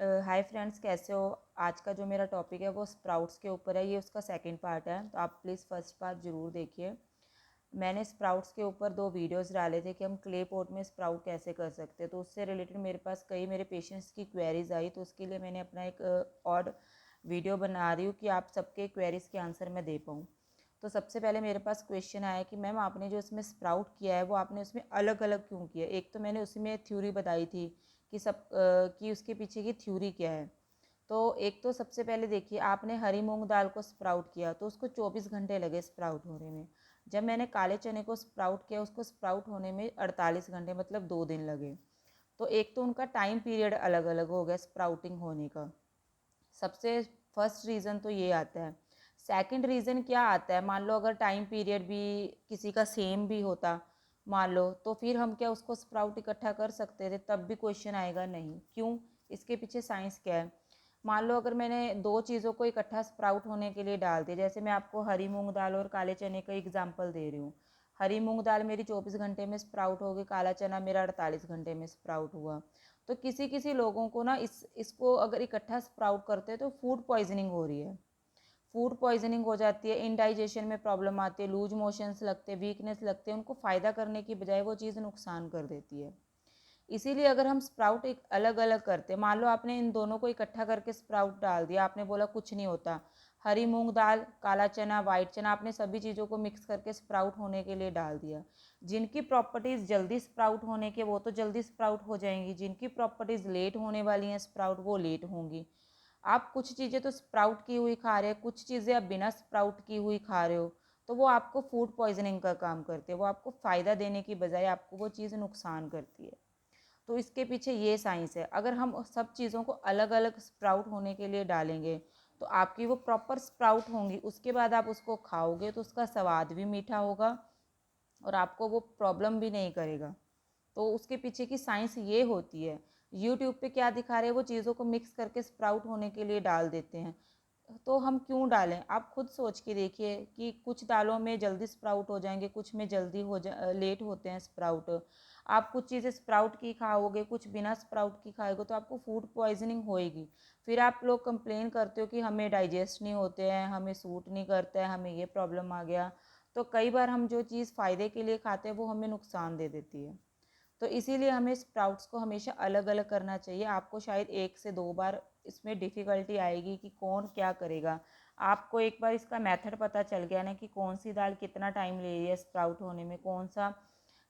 Hi friends, कैसे हो। आज का जो मेरा टॉपिक है वो स्प्राउट्स के ऊपर है। ये उसका सेकंड पार्ट है, तो आप प्लीज़ फर्स्ट पार्ट ज़रूर देखिए। मैंने स्प्राउट्स के ऊपर 2 वीडियोस डाले थे कि हम क्ले पॉट में स्प्राउट कैसे कर सकते हैं। तो उससे रिलेटेड मेरे पास कई मेरे पेशेंट्स की क्वेरीज आई, तो उसके लिए मैंने अपना एक और वीडियो बना रही हूँ कि आप सबके क्वेरीज़ के आंसर मैं दे पाऊँ। तो सबसे पहले मेरे पास क्वेश्चन आया कि मैम आपने जो इसमें स्प्राउट किया है वो आपने उसमें अलग अलग क्यों किया। एक तो मैंने उसमें थ्योरी बताई थी कि कि उसके पीछे की थ्योरी क्या है। तो एक तो सबसे पहले देखिए, आपने हरी मूंग दाल को स्प्राउट किया तो उसको 24 घंटे लगे स्प्राउट होने में। जब मैंने काले चने को स्प्राउट किया उसको स्प्राउट होने में 48 घंटे, मतलब 2 दिन लगे। तो एक तो उनका टाइम पीरियड अलग अलग हो गया स्प्राउटिंग होने का। सबसे फर्स्ट रीज़न तो ये आता है। सेकंड रीज़न क्या आता है, मान लो अगर टाइम पीरियड भी किसी का सेम भी होता, मान लो, तो फिर हम क्या उसको स्प्राउट इकट्ठा कर सकते थे? तब भी क्वेश्चन आएगा नहीं। क्यों? इसके पीछे साइंस क्या है। मान लो अगर मैंने दो चीज़ों को इकट्ठा स्प्राउट होने के लिए डाल दिया, जैसे मैं आपको हरी मूंग दाल और काले चने का एग्जांपल दे रही हूँ। हरी मूंग दाल मेरी 24 घंटे में स्प्राउट होगी, काला चना मेरा 48 घंटे में स्प्राउट हुआ। तो किसी किसी लोगों को ना इसको अगर इकट्ठा स्प्राउट करते हैं तो फूड पॉइजनिंग हो रही है। फूड पॉइजनिंग हो जाती है, इनडाइजेशन में प्रॉब्लम आती है, लूज मोशंस लगते हैं, वीकनेस लगते हैं। उनको फ़ायदा करने की बजाय वो चीज़ नुकसान कर देती है। इसीलिए अगर हम स्प्राउट एक अलग अलग करते, मान लो आपने इन दोनों को इकट्ठा करके स्प्राउट डाल दिया, आपने बोला कुछ नहीं होता। हरी मूंग दाल, काला चना, वाइट चना, आपने सभी चीज़ों को मिक्स करके स्प्राउट होने के लिए डाल दिया। जिनकी प्रॉपर्टीज़ जल्दी स्प्राउट होने के वो तो जल्दी स्प्राउट हो जाएंगी, जिनकी प्रॉपर्टीज़ लेट होने वाली हैं स्प्राउट, वो लेट होंगी। आप कुछ चीज़ें तो स्प्राउट की हुई खा रहे हैं, कुछ चीज़ें आप बिना स्प्राउट की हुई खा रहे हो, तो वो आपको फूड पॉइजनिंग का काम करते हैं। वो आपको फ़ायदा देने की बजाय आपको वो चीज़ नुकसान करती है। तो इसके पीछे ये साइंस है। अगर हम सब चीज़ों को अलग अलग स्प्राउट होने के लिए डालेंगे तो आपकी वो प्रॉपर स्प्राउट होंगी, उसके बाद आप उसको खाओगे तो उसका स्वाद भी मीठा होगा और आपको वो प्रॉब्लम भी नहीं करेगा। तो उसके पीछे की साइंस ये होती है। यूट्यूब पे क्या दिखा रहे हैं, वो चीज़ों को मिक्स करके स्प्राउट होने के लिए डाल देते हैं। तो हम क्यों डालें? आप खुद सोच के देखिए कि कुछ दालों में जल्दी स्प्राउट हो जाएंगे, कुछ में जल्दी लेट होते हैं स्प्राउट। आप कुछ चीज़ें स्प्राउट की खाओगे, कुछ बिना स्प्राउट की खाओगे, तो आपको फूड पॉइजनिंग होएगी। फिर आप लोग कंप्लेन करते हो कि हमें डाइजेस्ट नहीं होते हैं, हमें सूट नहीं करता है, हमें ये प्रॉब्लम आ गया। तो कई बार हम जो चीज़ फ़ायदे के लिए खाते हैं वो हमें नुकसान दे देती है। तो इसीलिए हमें स्प्राउट्स को हमेशा अलग अलग करना चाहिए। आपको शायद 1 से 2 बार इसमें डिफ़िकल्टी आएगी कि कौन क्या करेगा। आपको एक बार इसका मेथड पता चल गया ना कि कौन सी दाल कितना टाइम ले रही है स्प्राउट होने में, कौन सा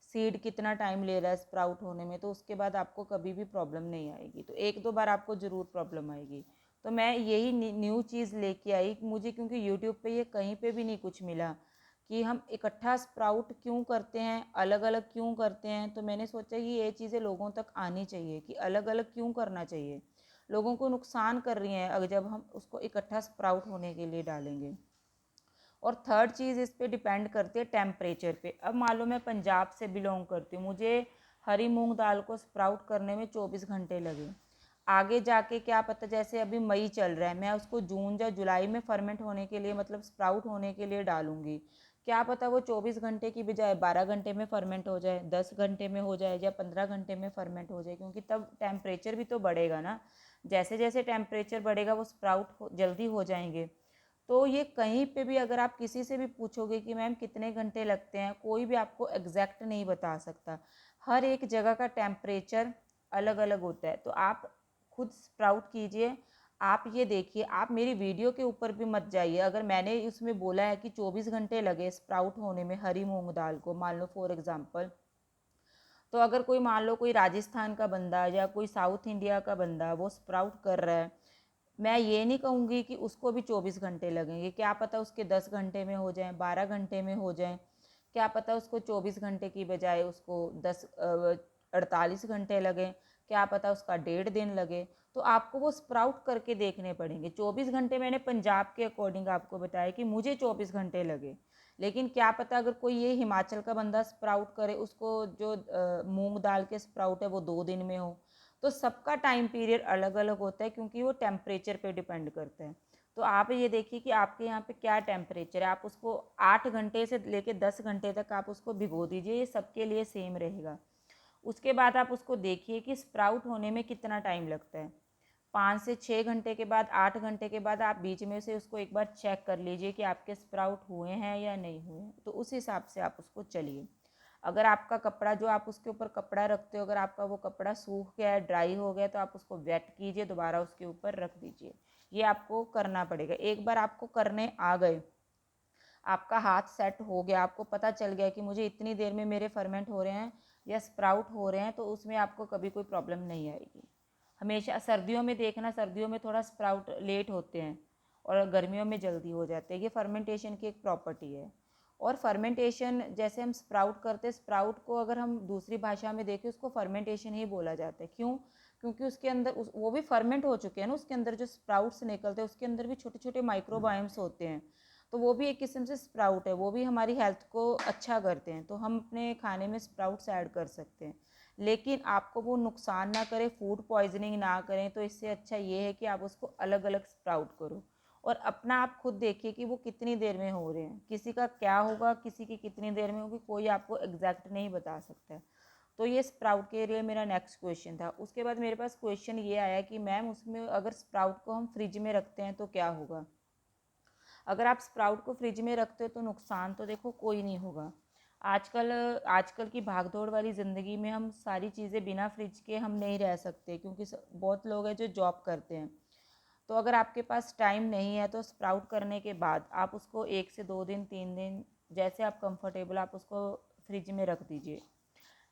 सीड कितना टाइम ले रहा है स्प्राउट होने में, तो उसके बाद आपको कभी भी प्रॉब्लम नहीं आएगी। तो 1-2 बार आपको ज़रूर प्रॉब्लम आएगी। तो मैं यही न्यू चीज़ लेके आई मुझे, क्योंकि यूट्यूब पे ये कहीं पे भी नहीं कुछ मिला कि हम इकट्ठा स्प्राउट क्यों करते हैं, अलग अलग क्यों करते हैं। तो मैंने सोचा कि ये चीज़ें लोगों तक आनी चाहिए कि अलग अलग क्यों करना चाहिए। लोगों को नुकसान कर रही हैं अगर जब हम उसको इकट्ठा स्प्राउट होने के लिए डालेंगे। और थर्ड चीज़ इस पे डिपेंड करती है टेम्परेचर पे। अब मान लो मैं पंजाब से बिलोंग करती हूँ, मुझे हरी मूंग दाल को स्प्राउट करने में 24 घंटे लगे। आगे जाके क्या पता, जैसे अभी मई चल रहा है, मैं उसको जून या जुलाई में फर्मेंट होने के लिए, मतलब स्प्राउट होने के लिए डालूंगी। क्या पता वो 24 घंटे की बजाय 12 घंटे में फर्मेंट हो जाए, 10 घंटे में हो जाए, या 15 घंटे में फर्मेंट हो जाए, क्योंकि तब टेम्परेचर भी तो बढ़ेगा ना। जैसे जैसे टेम्परेचर बढ़ेगा वो स्प्राउट जल्दी हो जाएंगे। तो ये कहीं पे भी अगर आप किसी से भी पूछोगे कि मैम कितने घंटे लगते हैं, कोई भी आपको एग्जैक्ट नहीं बता सकता। हर एक जगह का टेम्परेचर अलग अलग होता है। तो आप खुद स्प्राउट कीजिए। आप ये देखिए, आप मेरी वीडियो के ऊपर भी मत जाइए। अगर मैंने उसमें बोला है कि 24 घंटे लगे स्प्राउट होने में हरी मूंग दाल को, मान लो फॉर एग्जांपल, तो अगर कोई मान लो कोई राजस्थान का बंदा या कोई साउथ इंडिया का बंदा वो स्प्राउट कर रहा है, मैं ये नहीं कहूँगी कि उसको भी 24 घंटे लगेंगे। क्या पता उसके 10 घंटे में हो जाएं, 12 घंटे में हो जाएं। क्या पता उसको 24 घंटे की बजाय उसको 48 घंटे लगे। क्या पता उसका 1.5 दिन लगे। तो आपको वो स्प्राउट करके देखने पड़ेंगे। 24 घंटे मैंने पंजाब के अकॉर्डिंग आपको बताया कि मुझे 24 घंटे लगे। लेकिन क्या पता अगर कोई ये हिमाचल का बंदा स्प्राउट करे, उसको जो मूंग दाल के स्प्राउट है वो 2 दिन में हो। तो सबका टाइम पीरियड अलग अलग होता है, क्योंकि वो टेम्परेचर पे डिपेंड करता है। तो आप ये देखिए कि आपके यहाँ पे क्या टेम्परेचर है, आप उसको 8 घंटे से लेके 10 घंटे तक आप उसको भिगो दीजिए, ये सबके लिए सेम रहेगा। उसके बाद आप उसको देखिए कि स्प्राउट होने में कितना टाइम लगता है। 5 से 6 घंटे के बाद, 8 घंटे के बाद आप बीच में से उसको एक बार चेक कर लीजिए कि आपके स्प्राउट हुए हैं या नहीं हुए हैं। तो उस हिसाब से आप उसको चलिए। अगर आपका कपड़ा, जो आप उसके ऊपर कपड़ा रखते हो, अगर आपका वो कपड़ा सूख गया है, ड्राई हो गया, तो आप उसको वेट कीजिए, दोबारा उसके ऊपर रख दीजिए। ये आपको करना पड़ेगा। एक बार आपको करने आ गए, आपका हाथ सेट हो गया, आपको पता चल गया कि मुझे इतनी देर में मेरे फर्मेंट हो रहे हैं या स्प्राउट हो रहे हैं, तो उसमें आपको कभी कोई प्रॉब्लम नहीं आएगी। हमेशा सर्दियों में देखना, सर्दियों में थोड़ा स्प्राउट लेट होते हैं और गर्मियों में जल्दी हो जाते हैं। ये फर्मेंटेशन की एक प्रॉपर्टी है। और फर्मेंटेशन, जैसे हम स्प्राउट करते हैं, स्प्राउट को अगर हम दूसरी भाषा में देखें, उसको फर्मेंटेशन ही बोला जाता है। क्यों? क्योंकि उसके अंदर वो भी फर्मेंट हो चुके हैं ना, उसके अंदर जो स्प्राउट्स निकलते हैं उसके अंदर भी छोटे छोटे माइक्रोबायम्स होते हैं। तो वो भी एक किस्म से स्प्राउट है, वो भी हमारी हेल्थ को अच्छा करते हैं। तो हम अपने खाने में स्प्राउट्स ऐड कर सकते हैं, लेकिन आपको वो नुकसान ना करे, फूड पॉइजनिंग ना करें। तो इससे अच्छा ये है कि आप उसको अलग अलग स्प्राउट करो और अपना आप खुद देखिए कि वो कितनी देर में हो रहे हैं। किसी का क्या होगा, किसी की कितनी देर में होगी, कोई आपको एग्जैक्ट नहीं बता सकता है। तो ये स्प्राउट के लिए मेरा नेक्स्ट क्वेश्चन था। उसके बाद मेरे पास क्वेश्चन ये आया कि मैम, उसमें अगर स्प्राउट को हम फ्रिज में रखते हैं तो क्या होगा? अगर आप स्प्राउट को फ्रिज में रखते हो तो नुकसान तो देखो कोई नहीं होगा। आजकल आजकल की भागदौड़ वाली ज़िंदगी में हम सारी चीज़ें बिना फ्रिज के हम नहीं रह सकते, क्योंकि बहुत लोग हैं जो जॉब करते हैं। तो अगर आपके पास टाइम नहीं है तो स्प्राउट करने के बाद आप उसको 1 से 2 दिन, 3 दिन, जैसे आप कंफर्टेबल, आप उसको फ्रिज में रख दीजिए।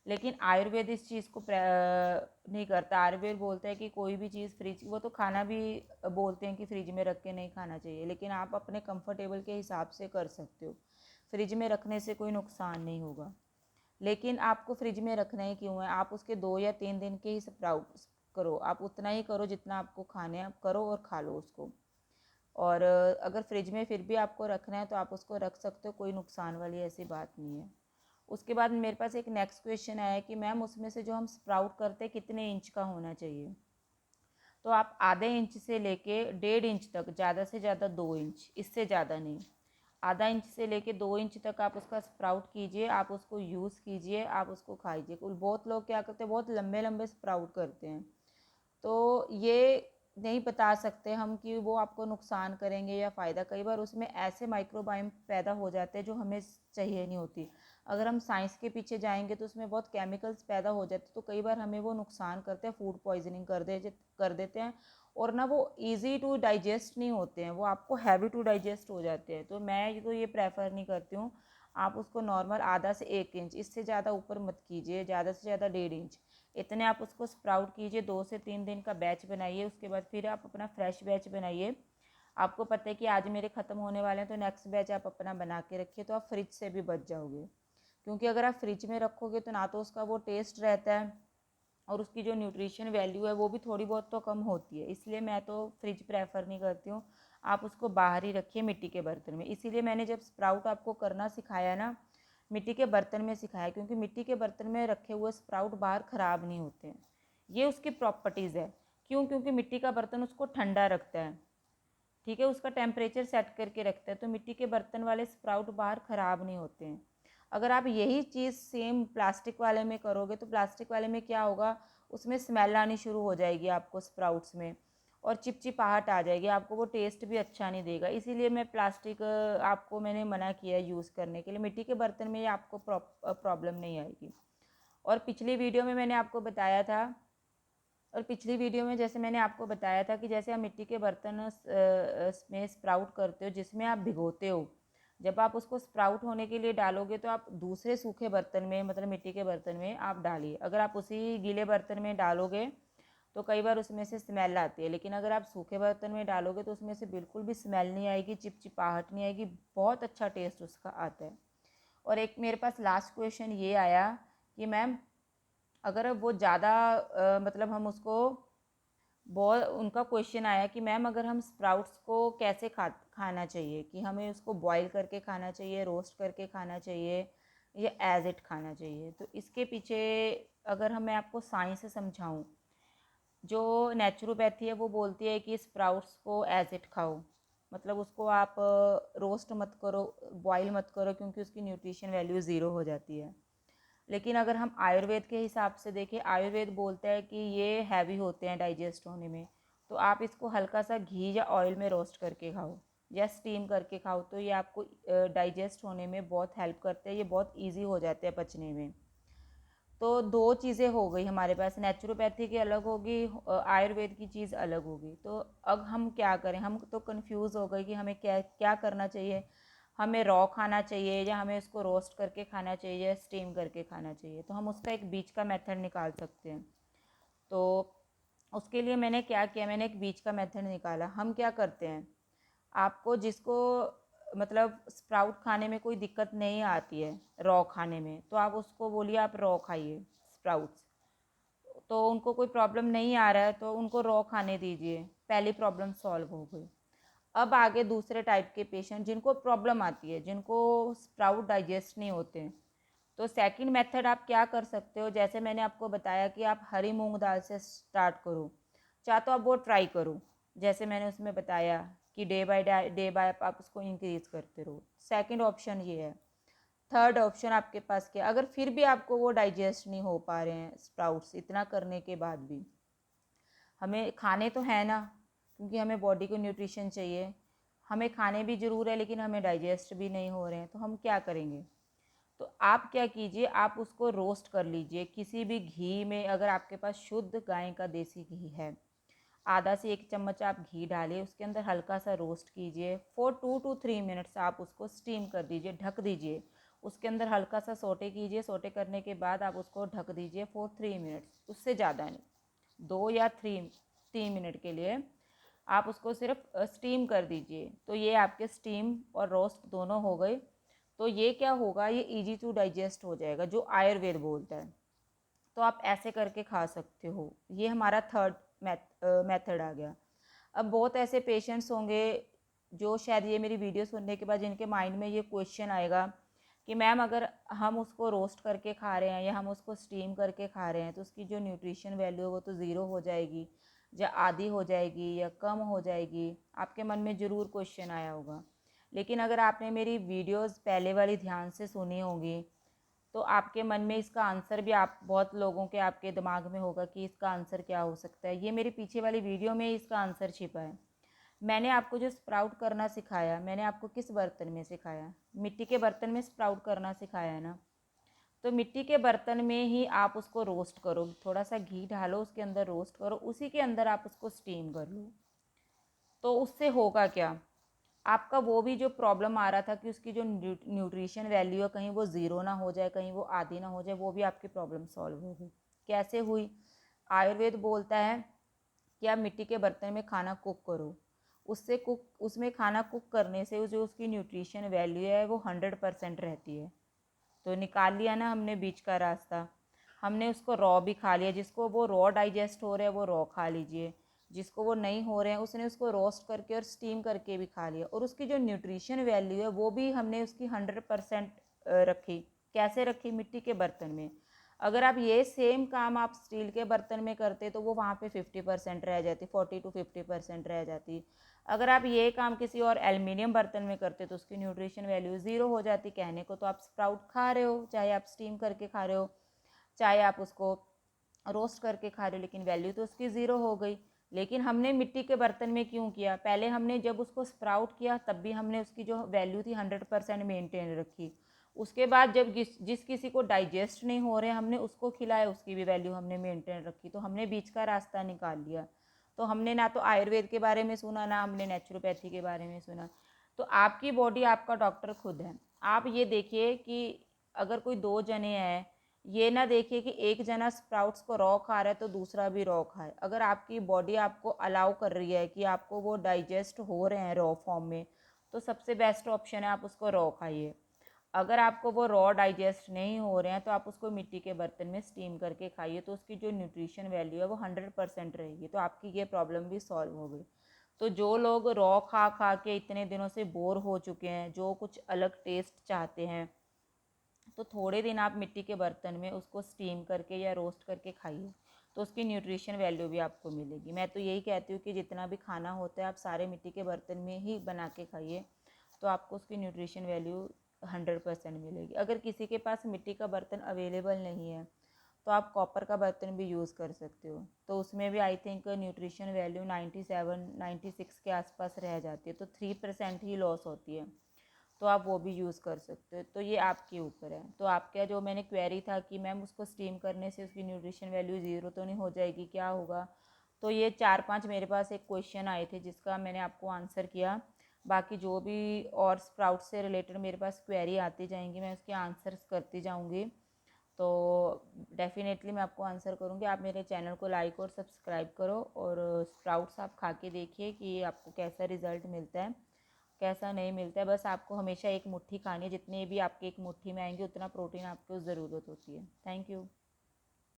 लेकिन आयुर्वेद इस चीज़ को नहीं करता। आयुर्वेद बोलता है कि कोई भी चीज़ फ्रिज, वो तो खाना भी बोलते हैं कि फ्रिज में रख के नहीं खाना चाहिए, लेकिन आप अपने कंफर्टेबल के हिसाब से कर सकते हो। फ्रिज में रखने से कोई नुकसान नहीं होगा। लेकिन आपको फ्रिज में रखना ही क्यों है? आप उसके 2 या 3 दिन के ही स्प्राउट करो, आप उतना ही करो जितना आपको खाने हैं, आप करो और खा लो उसको। और अगर फ्रिज में फिर भी आपको रखना है तो आप उसको रख सकते हो, कोई नुकसान वाली ऐसी बात नहीं है। उसके बाद मेरे पास एक नेक्स्ट क्वेश्चन आया कि मैम, उसमें से जो हम स्प्राउट करते हैं कितने इंच का होना चाहिए? तो आप आधे इंच से लेके 1.5 इंच तक, ज़्यादा से ज़्यादा 2 इंच, इससे ज़्यादा नहीं। आधा इंच से लेके 2 इंच तक आप उसका स्प्राउट कीजिए, आप उसको यूज़ कीजिए, आप उसको खाइए। बहुत लोग क्या करते हैं, बहुत लंबे लंबे स्प्राउट करते हैं। तो ये नहीं बता सकते हम कि वो आपको नुकसान करेंगे या फ़ायदा। कई बार उसमें ऐसे माइक्रोबाइम पैदा हो जाते हैं जो हमें चाहिए नहीं होती। अगर हम साइंस के पीछे जाएंगे तो उसमें बहुत केमिकल्स पैदा हो जाते हैं, तो कई बार हमें वो नुकसान करते हैं, फूड पॉइजनिंग कर देते हैं। और ना वो इजी टू डाइजेस्ट नहीं होते हैं, वो आपको हैवी टू डाइजेस्ट हो जाते हैं। तो मैं तो ये प्रेफर नहीं करती हूँ। आप उसको नॉर्मल आधा से 1 इंच, इससे ज़्यादा ऊपर मत कीजिए, ज़्यादा से ज़्यादा 1.5 इंच, इतने आप उसको स्प्राउट कीजिए। 2 से 3 दिन का बैच बनाइए, उसके बाद फिर आप अपना फ्रेश बैच बनाइए। आपको पता है कि आज मेरे ख़त्म होने वाले हैं, तो नेक्स्ट बैच आप अपना बना के रखिए, तो आप फ्रिज से भी बच जाओगे। क्योंकि अगर आप फ्रिज में रखोगे तो ना तो उसका वो टेस्ट रहता है, और उसकी जो न्यूट्रिशन वैल्यू है वो भी थोड़ी बहुत तो कम होती है। इसलिए मैं तो फ्रिज प्रेफर नहीं करती हूँ। आप उसको बाहर ही रखिए, मिट्टी के बर्तन में। इसीलिए मैंने जब स्प्राउट आपको करना सिखाया ना, मिट्टी के बर्तन में सिखाया, क्योंकि मिट्टी के बर्तन में रखे हुए स्प्राउट बाहर ख़राब नहीं होते हैं। ये उसकी प्रॉपर्टीज़ है। क्यों? क्योंकि मिट्टी का बर्तन उसको ठंडा रखता है, ठीक है, उसका टेम्परेचर सेट करके रखता है। तो मिट्टी के बर्तन वाले स्प्राउट बाहर ख़राब नहीं होते हैं। अगर आप यही चीज़ सेम प्लास्टिक वाले में करोगे तो प्लास्टिक वाले में क्या होगा, उसमें स्मेल आनी शुरू हो जाएगी आपको स्प्राउट्स में, और चिपचिपाहट आ जाएगी, आपको वो टेस्ट भी अच्छा नहीं देगा। इसीलिए मैं प्लास्टिक आपको मैंने मना किया है यूज़ करने के लिए। मिट्टी के बर्तन में ये आपको प्रॉब्लम नहीं आएगी। और पिछली वीडियो में मैंने आपको बताया था, और पिछली वीडियो में जैसे मैंने आपको बताया था कि जैसे आप मिट्टी के बर्तन में स्प्राउट करते हो, जिसमें आप भिगोते हो, जब आप उसको स्प्राउट होने के लिए डालोगे तो आप दूसरे सूखे बर्तन में, मतलब मिट्टी के बर्तन में आप डालिए। अगर आप उसी गीले बर्तन में डालोगे तो कई बार उसमें से स्मेल आती है, लेकिन अगर आप सूखे बर्तन में डालोगे तो उसमें से बिल्कुल भी स्मेल नहीं आएगी, चिपचिपाहट नहीं आएगी, बहुत अच्छा टेस्ट उसका आता है। और एक मेरे पास लास्ट क्वेश्चन ये आया कि मैम, अगर वो ज़्यादा मतलब हम उसको, बहुत उनका क्वेश्चन आया कि मैम, अगर हम स्प्राउट्स को कैसे खाना चाहिए, कि हमें उसको बॉईल करके खाना चाहिए, रोस्ट करके खाना चाहिए, या एज इट खाना चाहिए। तो इसके पीछे अगर मैं आपको साइंस से समझाऊं, जो नेचुरोपैथी है वो बोलती है कि स्प्राउट्स को एज इट खाओ, मतलब उसको आप रोस्ट मत करो, बॉईल मत करो, क्योंकि उसकी न्यूट्रिशन वैल्यू ज़ीरो हो जाती है। लेकिन अगर हम आयुर्वेद के हिसाब से देखें, आयुर्वेद बोलता है कि ये हैवी होते हैं डाइजेस्ट होने में, तो आप इसको हल्का सा घी या ऑयल में रोस्ट करके खाओ या स्टीम करके खाओ, तो ये आपको डाइजेस्ट होने में बहुत हेल्प करते हैं, ये बहुत ईजी हो जाते हैं पचने में। तो दो चीज़ें हो गई हमारे पास, नेचुरोपैथी की अलग होगी, आयुर्वेद की चीज़ अलग होगी। तो अब हम क्या करें, हम तो कंफ्यूज हो गए कि हमें क्या क्या करना चाहिए। हमें रॉ खाना चाहिए या हमें उसको रोस्ट करके खाना चाहिए या स्टीम करके खाना चाहिए। तो हम उसका एक बीच का मेथड निकाल सकते हैं। तो उसके लिए मैंने क्या किया, मैंने एक बीच का मेथड निकाला। हम क्या करते हैं, आपको जिसको मतलब स्प्राउट खाने में कोई दिक्कत नहीं आती है रॉ खाने में, तो आप उसको बोलिए आप रॉ खाइए स्प्राउट्स। तो उनको कोई प्रॉब्लम नहीं आ रहा है तो उनको रॉ खाने दीजिए, पहली प्रॉब्लम सॉल्व हो गई। अब आगे दूसरे टाइप के पेशेंट जिनको प्रॉब्लम आती है, जिनको स्प्राउट डाइजेस्ट नहीं होते हैं, तो सेकंड मेथड आप क्या कर सकते हो, जैसे मैंने आपको बताया कि आप हरी मूंग दाल से स्टार्ट करो, चाहे तो आप वो ट्राई करो, जैसे मैंने उसमें बताया कि डे बाय आप उसको इंक्रीज करते रहो। सेकंड ऑप्शन ये है। थर्ड ऑप्शन आपके पास क्या, अगर फिर भी आपको वो डाइजेस्ट नहीं हो पा रहे हैं स्प्राउट्स, इतना करने के बाद भी हमें खाने तो है ना, क्योंकि हमें बॉडी को न्यूट्रिशन चाहिए, हमें खाने भी ज़रूर है, लेकिन हमें डाइजेस्ट भी नहीं हो रहे हैं, तो हम क्या करेंगे। तो आप क्या कीजिए, आप उसको रोस्ट कर लीजिए किसी भी घी में। अगर आपके पास शुद्ध गाय का देसी घी है, आधा से 1 चम्मच आप घी डालिए, उसके अंदर हल्का सा रोस्ट कीजिए फॉर 2 to 3 मिनट्स। आप उसको स्टीम कर दीजिए, ढक दीजिए, उसके अंदर हल्का सा सोटे कीजिए। सोटे करने के बाद आप उसको ढक दीजिए फॉर 3 मिनट्स, उससे ज़्यादा नहीं, 2 या 3 मिनट के लिए आप उसको सिर्फ स्टीम कर दीजिए। तो ये आपके स्टीम और रोस्ट दोनों हो गए। तो ये क्या होगा, ये इजी टू डाइजेस्ट हो जाएगा, जो आयुर्वेद बोलता है। तो आप ऐसे करके खा सकते हो। ये हमारा थर्ड मेथड आ गया। अब बहुत ऐसे पेशेंट्स होंगे जो शायद ये मेरी वीडियो सुनने के बाद जिनके माइंड में ये क्वेश्चन आएगा कि मैम अगर हम उसको रोस्ट करके खा रहे हैं या हम उसको स्टीम करके खा रहे हैं, तो उसकी जो न्यूट्रिशन वैल्यू है वो तो ज़ीरो हो जाएगी, या आधी हो जाएगी, या कम हो जाएगी। आपके मन में ज़रूर क्वेश्चन आया होगा। लेकिन अगर आपने मेरी वीडियोस पहले वाली ध्यान से सुनी होगी, तो आपके मन में इसका आंसर भी, आप बहुत लोगों के आपके दिमाग में होगा कि इसका आंसर क्या हो सकता है। ये मेरी पीछे वाली वीडियो में इसका आंसर छिपा है। मैंने आपको जो स्प्राउट करना सिखाया, मैंने आपको किस बर्तन में सिखाया, मिट्टी के बर्तन में स्प्राउट करना सिखाया है ना। तो मिट्टी के बर्तन में ही आप उसको रोस्ट करो, थोड़ा सा घी डालो उसके अंदर, रोस्ट करो, उसी के अंदर आप उसको स्टीम कर लो। तो उससे होगा क्या, आपका वो भी जो प्रॉब्लम आ रहा था कि उसकी जो न्यूट्रिशन वैल्यू है कहीं वो ज़ीरो ना हो जाए, कहीं वो आधी ना हो जाए, वो भी आपकी प्रॉब्लम सॉल्व हो गई। कैसे हुई, आयुर्वेद बोलता है कि आप मिट्टी के बर्तन में खाना कुक करो, उसमें खाना कुक करने से जो उसकी न्यूट्रिशन वैल्यू है वो 100% रहती है। तो निकाल लिया ना हमने बीच का रास्ता। हमने उसको रॉ भी खा लिया, जिसको वो रॉ डाइजेस्ट हो रहा है वो रॉ खा लीजिए, जिसको वो नहीं हो रहे हैं उसने उसको रोस्ट करके और स्टीम करके भी खा लिया। और उसकी जो न्यूट्रिशन वैल्यू है वो भी हमने उसकी 100% रखी। कैसे रखी, मिट्टी के बर्तन में। अगर आप ये सेम काम आप स्टील के बर्तन में करते तो वो वहाँ पे 50% रह जाती, 40 to 50% रह जाती। अगर आप ये काम किसी और एल्युमिनियम बर्तन में करते तो उसकी न्यूट्रिशन वैल्यू ज़ीरो हो जाती। कहने को तो आप स्प्राउट खा रहे हो, चाहे आप स्टीम करके खा रहे हो, चाहे आप उसको रोस्ट करके खा रहे हो, लेकिन वैल्यू तो उसकी ज़ीरो हो गई। लेकिन हमने मिट्टी के बर्तन में क्यों किया, पहले हमने जब उसको स्प्राउट किया तब भी हमने उसकी जो वैल्यू थी 100% मेंटेन रखी। उसके बाद जब जिस किसी को डाइजेस्ट नहीं हो रहे हमने उसको खिलाया, उसकी भी वैल्यू हमने मेंटेन रखी। तो हमने बीच का रास्ता निकाल लिया। तो हमने ना तो आयुर्वेद के बारे में सुना, ना हमने नेचुरोपैथी के बारे में सुना। तो आपकी बॉडी आपका डॉक्टर खुद है। आप ये देखिए कि अगर कोई दो जने हैं, ये ना देखिए कि एक जना स्प्राउट्स को रॉ खा रहा है तो दूसरा भी रॉ खाए। अगर आपकी बॉडी आपको अलाउ कर रही है कि आपको वो डाइजेस्ट हो रहे हैं रॉ फॉर्म में, तो सबसे बेस्ट ऑप्शन है आप उसको रॉ खाइए। अगर आपको वो रॉ डाइजेस्ट नहीं हो रहे हैं तो आप उसको मिट्टी के बर्तन में स्टीम करके खाइए, तो उसकी जो न्यूट्रिशन वैल्यू है वो 100% रहेगी। तो आपकी ये प्रॉब्लम भी सॉल्व हो गई। तो जो लोग रॉ खा खा के इतने दिनों से बोर हो चुके हैं, जो कुछ अलग टेस्ट चाहते हैं, तो थोड़े दिन आप मिट्टी के बर्तन में उसको स्टीम करके या रोस्ट करके खाइए, तो उसकी न्यूट्रिशन वैल्यू भी आपको मिलेगी। मैं तो यही कहती हूँ कि जितना भी खाना होता है आप सारे मिट्टी के बर्तन में ही बना के खाइए, तो आपको उसकी न्यूट्रिशन वैल्यू 100% मिलेगी। अगर किसी के पास मिट्टी का बर्तन अवेलेबल नहीं है तो आप कॉपर का बर्तन भी यूज़ कर सकते हो। तो उसमें भी आई थिंक न्यूट्रिशन वैल्यू 97-96 के आसपास रह जाती है, तो 3% ही लॉस होती है। तो आप वो भी यूज़ कर सकते हो। तो ये आपके ऊपर है। तो आपका जो मैंने क्वेरी था कि मैम उसको स्टीम करने से उसकी न्यूट्रिशन वैल्यू ज़ीरो तो नहीं हो जाएगी, क्या होगा? तो ये 4-5 मेरे पास एक क्वेश्चन आए थे जिसका मैंने आपको आंसर किया। बाकी जो भी और स्प्राउट से रिलेटेड मेरे पास क्वेरी आती जाएंगी, मैं उसके आंसर्स करती जाऊंगी। तो डेफिनेटली मैं आपको आंसर करूंगी। आप मेरे चैनल को लाइक और सब्सक्राइब करो, और स्प्राउट्स आप खा के देखिए कि आपको कैसा रिज़ल्ट मिलता है, कैसा नहीं मिलता है। बस आपको हमेशा एक मुट्ठी खानी है, जितने भी आपके एक मुट्ठी में आएंगे उतना प्रोटीन आपको ज़रूरत होती है। Thank you.